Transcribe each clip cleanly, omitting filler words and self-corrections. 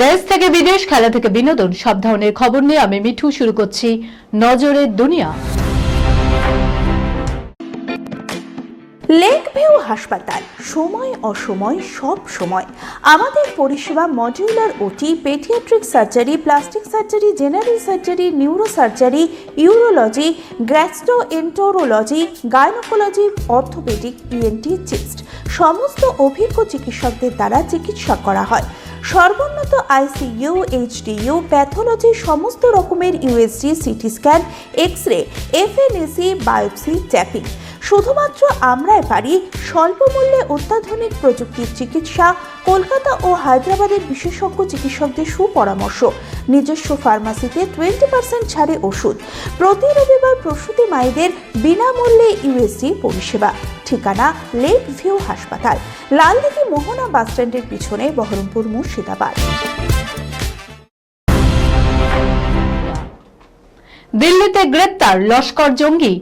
দেশ থেকে বিদেশ, খেলা থেকে বিনোদন, সব ধরনের খবর নিয়ে আমি মিঠু শুরু করছি নজরের দুনিয়া। লেক ভিউ হাসপাতাল, সময় অসময় সব সময় আমাদের পরিষেবা modular OT, paediatric surgery, plastic surgery, general surgery, neuro surgery, urology, gastroenterology, gynaecology, orthopaedic, ENT, chest সমস্ত অভিজ্ঞ চিকিৎসকদের দ্বারা চিকিৎসা করা হয়। সর্বোন্নত আইসিইউ, এইচডিইউ, প্যাথোলজি, সমস্ত রকমের USG, CT scan, X ray, FNAC, biopsy, tapping. শুধুমাত্র আমরাই পারি স্বল্প মূল্যে অত্যাধুনিক প্রযুক্তির চিকিৎসা। কলকাতা ও হায়দ্রাবাদের বিশেষজ্ঞ চিকিৎসকদের সুপরামর্শ, নিজস্ব ফার্মাসিতে 20% ছাড়ে ওষুধ, প্রতি রবিবার প্রসূতি মায়েদের বিনামূল্যে ইউএসজি পরিষেবা। ঠিকানা লেক ভিউ হাসপাতাল, লালদিঘি মোহনা বাসস্ট্যান্ডের পিছনে, বহরমপুর, মুর্শিদাবাদ। দিল্লিতে গ্রেপ্তার লস্কর জঙ্গি।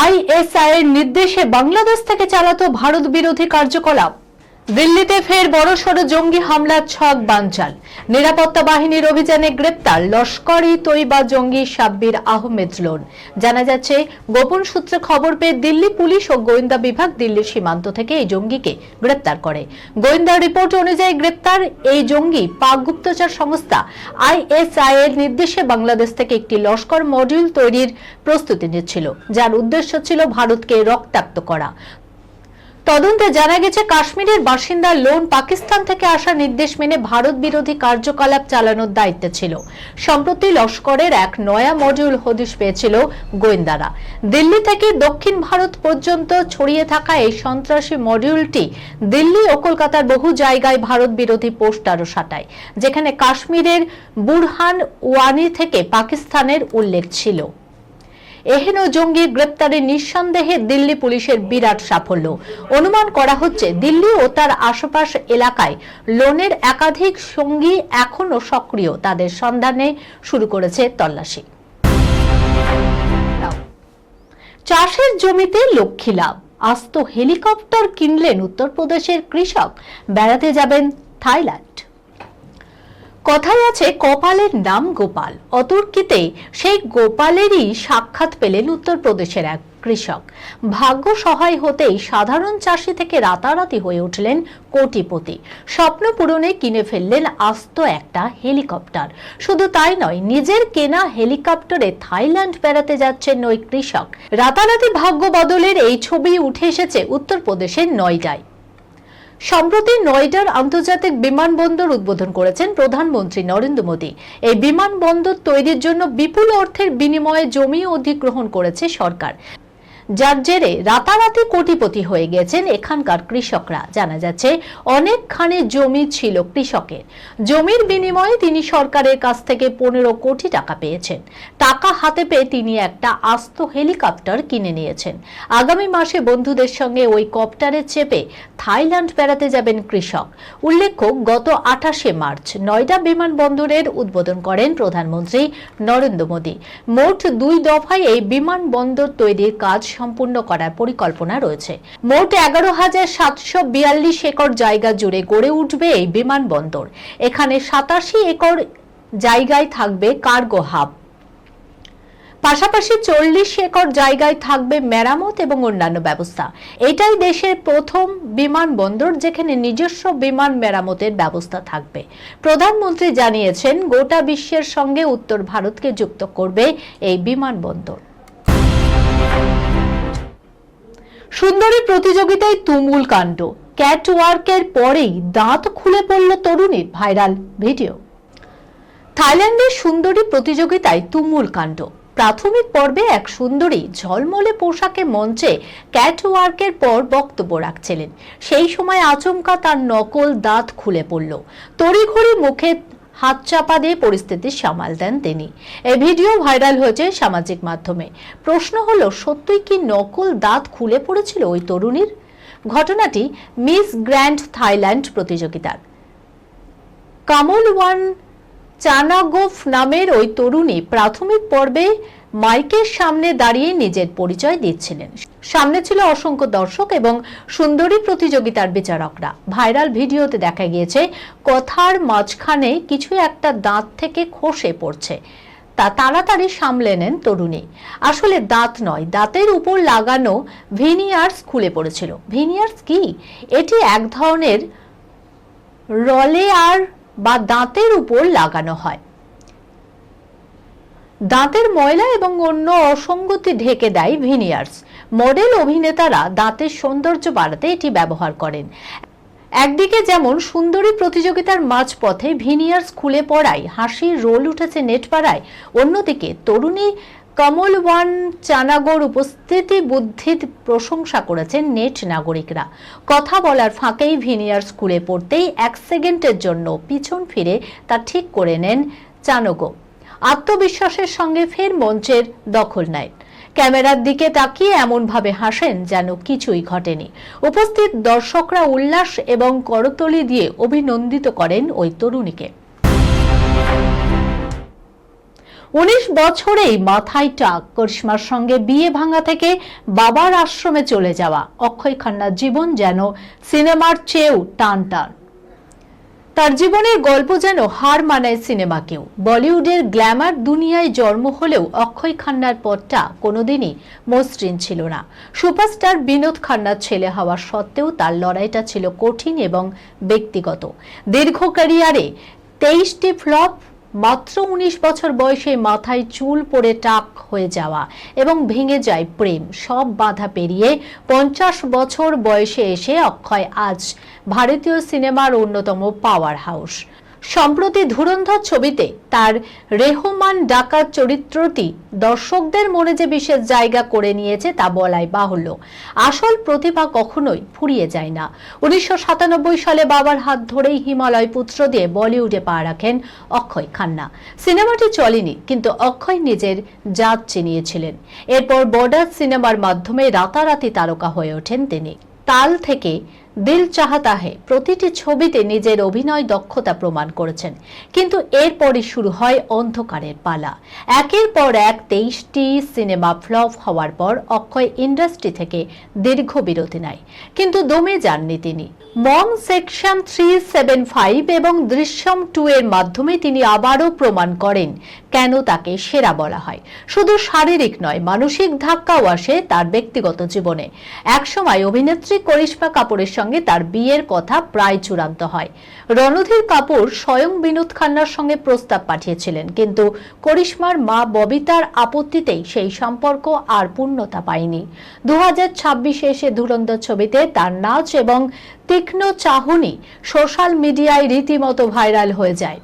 আইএসআই এর নির্দেশে বাংলাদেশ থেকে চালাতো ভারত বিরোধী কার্যকলাপ। দিল্লিতে ফের বড়সড় জঙ্গি হামলার ছক বানচাল। নিরাপত্তা বাহিনীর অভিযানে গ্রেপ্তার লস্কর-ই তৈবা জঙ্গি সাব্বির আহমেদ লোন। জানা যাচ্ছে, গোপন সূত্রে খবর পেয়ে দিল্লি পুলিশ ও গোয়েন্দা বিভাগ দিল্লির সীমান্ত থেকে এই জঙ্গিকে গ্রেপ্তার করে। গোয়েন্দা রিপোর্ট অনুযায়ী গ্রেপ্তার এই জঙ্গি পাক গুপ্তচর সংস্থা আইএসআই এর নির্দেশে বাংলাদেশ থেকে একটি লস্কর মডিউল তৈরির প্রস্তুতি নিচ্ছিল, যার উদ্দেশ্য ছিল ভারতকে রক্তাক্ত করা। তদন্তে জানা গেছে, কাশ্মীরের বাসিন্দা লোন পাকিস্তান থেকে আসা নির্দেশ মেনে ভারত বিরোধী কার্যকলাপ চালানোর দায়িত্বে ছিল। সম্প্রতি লস্করের এক নয়া মডিউল হদিশ পেয়েছিল গোয়েন্দারা। দিল্লি থেকে দক্ষিণ ভারত পর্যন্ত ছড়িয়ে থাকা এই সন্ত্রাসী মডিউলটি দিল্লি ও কলকাতার বহু জায়গায় ভারত বিরোধী পোস্টারও সাটায়, যেখানে কাশ্মীরের বুরহান ওয়ানি থেকে পাকিস্তানের উল্লেখ ছিল। এহেন জঙ্গি গ্রেপ্তারে নিঃসন্দেহে দিল্লি পুলিশের বিরাট সাফল্য। অনুমান করা হচ্ছে, দিল্লি ও তার আশপাশ এলাকায় লোনের একাধিক সঙ্গী এখনো সক্রিয়। তাদের সন্ধানে শুরু করেছে তল্লাশি। চাষের জমিতে লক্ষ্মী লাভ, আস্ত হেলিকপ্টার কিনলেন উত্তরপ্রদেশের কৃষক। বেড়াতে যাবেন থাইল্যান্ড। কথায় আছে, কপালের নাম গোপাল। অতর্কিতে সেই গোপালেরই সাক্ষাৎ পেলেন উত্তরপ্রদেশের এক কৃষক। ভাগ্য সহায় হতেই সাধারণ চাষি থেকে রাতারাতি হয়ে উঠলেন কোটিপতি। স্বপ্ন পূরণে কিনে ফেললেন আস্ত একটা হেলিকপ্টার। শুধু তাই নয়, নিজের কেনা হেলিকপ্টারে থাইল্যান্ড বেড়াতে যাচ্ছেন ওই কৃষক। রাতারাতি ভাগ্য বদলের এই ছবি উঠে এসেছে উত্তরপ্রদেশের নয়ডায়। সম্প্রতি নয়ডার আন্তর্জাতিক বিমানবন্দর উদ্বোধন করেছেন প্রধানমন্ত্রী নরেন্দ্র মোদী। এই বিমানবন্দর তৈরির জন্য বিপুল অর্থের বিনিময়ে জমি অধিগ্রহণ করেছে সরকার, যার জেরে রাতারাতি কোটিপতি হয়ে গেছেন এখানকার কৃষকরা। জানা যাচ্ছে, অনেকখানি জমি ছিল কৃষকের। জমির বিনিময়ে তিনি সরকারের কাছ থেকে 15 কোটি টাকা পেয়েছেন। টাকা হাতে পেয়ে তিনি একটা আস্ত হেলিকপ্টার কিনে নিয়েছেন। আগামী মাসে বন্ধুদের সঙ্গে ওই কপ্টারে চেপে থাইল্যান্ড বেড়াতে যাবেন কৃষক। উল্লেখ্য, গত 28শে মার্চ নয়ডা বিমানবন্দরের উদ্বোধন করেন প্রধানমন্ত্রী নরেন্দ্র মোদী। মোট 2 দফায় এই বিমানবন্দর তৈরির কাজ সম্পূর্ণ করার পরিকল্পনা রয়েছে। মোট 11,742 একর জায়গা জুড়ে গড়ে উঠবে এই বিমানবন্দর। এখানে 87 একর জায়গায় থাকবে কার্গো হাব, পাশাপাশি 40 একর জায়গায় থাকবে মেরামত এবং অন্যান্য ব্যবস্থা। এটাই দেশের প্রথম বিমানবন্দর যেখানে নিজস্ব বিমান মেরামতের ব্যবস্থা থাকবে। প্রধানমন্ত্রী জানিয়েছেন, গোটা বিশ্বের সঙ্গে উত্তর ভারতকে যুক্ত করবে এই বিমানবন্দর। সুন্দরী প্রতিযোগিতায় তুমুল কাণ্ড। ক্যাটওয়ার্কের পরেই দাঁত খুলে পড়ল তরুণীর, ভাইরাল ভিডিও। থাইল্যান্ডের সুন্দরী প্রতিযোগিতায় তুমুল কাণ্ড। প্রাথমিক পর্বে এক সুন্দরী ঝলমলে পোশাকে মঞ্চে ক্যাটওয়ার্কের পর বক্তব্য রাখছিলেন। সেই সময় আচমকা তার নকল দাঁত খুলে পড়ল। তড়িঘড়ি মুখে হাত চাপা দিয়ে পরিস্থিতি সামাল দেন তিনি। এই ভিডিও ভাইরাল হয়েছে সামাজিক মাধ্যমে। প্রশ্ন হলো, সত্যিই কি নকল দাঁত খুলে পড়েছিল ওই তরুণীর? ঘটনাটি মিস গ্র্যান্ড থাইল্যান্ড প্রতিযোগিতার। কামলওয়ান চানাগোফ নামের ওই তরুণী প্রাথমিক পর্বে মাইকের সামনে দাঁড়িয়ে নিজের পরিচয় দিচ্ছিলেন। সামনে ছিল অসংখ্য দর্শক এবং সুন্দরী প্রতিযোগিতার বিচারকরা। ভাইরাল ভিডিওতে দেখা গিয়েছে কথার মাঝখানে কিছু একটা দাঁত থেকে খসে পড়ছে, তা তাড়াতাড়ি সামলে নেন তরুণী। আসলে দাঁত নয়, দাঁতের উপর লাগানো ভিনিয়ার্স খুলে পড়েছিল। ভিনিয়ার্স কি? এটি এক ধরনের রলেয়ার বা দাঁতের উপর লাগানো হয়। দাঁতের ময়লা এবং অন্য অসঙ্গতি ঢেকে দেয় ভিনিয়ার্স। মডেল, অভিনেতারা দাঁতের সৌন্দর্য বাড়াতে এটি ব্যবহার করেন। একদিকে যেমন সুন্দরী প্রতিযোগিতার মাঝপথে ভিনিয়ার্স খুলে পড়ায় হাসির রোল উঠেছে নেটপাড়ায়, অন্যদিকে তরুণী কমলওয়ান চানাগোর উপস্থিতি বুদ্ধির প্রশংসা করেছেন নেট নাগরিকরা। কথা বলার ফাঁকেই ভিনিয়ার্স খুলে পড়তেই 1 সেকেন্ডের জন্য পিছন ফিরে তা ঠিক করে নেন চানাগো। আত্মবিশ্বাসের সঙ্গে ফের মঞ্চের দখল নেয়। ক্যামেরার দিকে তাকিয়ে এমনভাবে হাসেন যেন কিছুই ঘটেনি। উপস্থিত দর্শকরা উল্লাস এবং করতালি দিয়ে অভিনন্দিত করেন ওই তরুণীকে। 19 বছরেই মাথায় টাক, করিশ্মার সঙ্গে বিয়ে ভাঙা থেকে বাবার আশ্রমে চলে যাওয়া। অক্ষয় খান্নার জীবন যেন সিনেমার চেয়েও টানটান। তার জীবনের গল্প যেন হার মানায় সিনেমাকেও। বলিউডের গ্ল্যামার দুনিয়ায় জন্ম হলেও অক্ষয় খান্নার পথটা কোনোদিনই মসৃণ ছিল না। সুপারস্টার বিনোদ খান্নার ছেলে হওয়া সত্ত্বেও তার লড়াইটা ছিল কঠিন এবং ব্যক্তিগত। দীর্ঘ ক্যারিয়ারে 23টি ফ্লপ, মাত্র 19 বছর বয়সে মাথায় চুল পড়ে টাক হয়ে যাওয়া এবং ভেঙে যায় প্রেম, সব বাধা পেরিয়ে 50 বছর বয়সে এসে অক্ষয় আজ ভারতীয় সিনেমার অন্যতম পাওয়ার হাউস। সম্প্রতি ধুরন্ধর ছবিতে তার রেহমান ডাকাত চরিত্রটি দর্শকদের মনে যে বিশেষ জায়গা করে নিয়েছে তা বলাই বাহুল্য। আসল প্রতিভা কখনোই ফুরিয়ে যায় না। 1997 সালে বাবার হাত ধরেই হিমালয় পুত্র দিয়ে বলিউডে পা রাখেন অক্ষয় খান্না। সিনেমাটি চলেনি, কিন্তু অক্ষয় নিজের জাত চিনিয়েছিলেন। এরপর বর্ডার সিনেমার মাধ্যমে রাতারাতি তারকা হয়ে ওঠেন তিনি। তাল থেকে দিল চাহতা হে প্রতিটি ছবিতে নিজের অভিনয় দক্ষতা প্রমাণ করেছেন। কিন্তু এরপরই শুরু হয় অন্ধকারের পালা। একের পর এক 23টি সিনেমা ফ্লপ হওয়ার পর অক্ষয় ইন্ডাস্ট্রি থেকে দীর্ঘ বিরতি নেয়, কিন্তু দমে যাননি তিনি। মং সেকশন 375 এবং দৃশ্যম 2 এর মাধ্যমে তিনি আবারও প্রমাণ করেন কেন তাকে সেরা বলা হয়। শুধু শারীরিক নয়, মানসিক ধাক্কাও আসে তার ব্যক্তিগত জীবনে। একসময় অভিনেত্রী করিশ্মা কাপুরের সঙ্গে তার বিয়ের কথা প্রায় চূড়ান্ত হয়। রণধীর কাপুর স্বয়ং বিনোদ খান্নার সঙ্গে প্রস্তাব পাঠিয়েছিলেন, কিন্তু করিশ্মার মা ববিতার আপত্তিতেই সেই সম্পর্ক আর পূর্ণতা পায়নি। 2026 এসে ধুরন্ধর ছবিতে তার নাচ এবং তীক্ষ্ণ চাহনি সোশ্যাল মিডিয়ায় রীতিমতো ভাইরাল হয়ে যায়।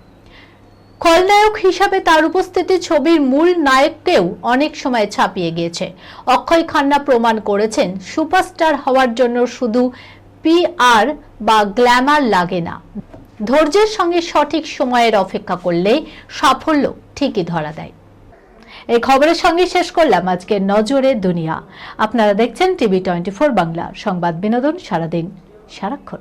খলনায়ক হিসাবে তার উপস্থিতি ছবির মূল নায়ককেও অনেক সময় ছাপিয়ে গিয়েছে। অক্ষয় খান্না প্রমাণ করেছেন সুপারস্টার হওয়ার জন্য শুধু PR বা গ্ল্যামার লাগে না, ধৈর্যের সঙ্গে সঠিক সময়ের অপেক্ষা করলে সাফল্য ঠিকই ধরা দেয়। এই খবরের সঙ্গে শেষ করলাম আজকের নজরে দুনিয়া। আপনারা দেখছেন TV 24 বাংলা, সংবাদ বিনোদন সারাদিন সারাক্ষণ।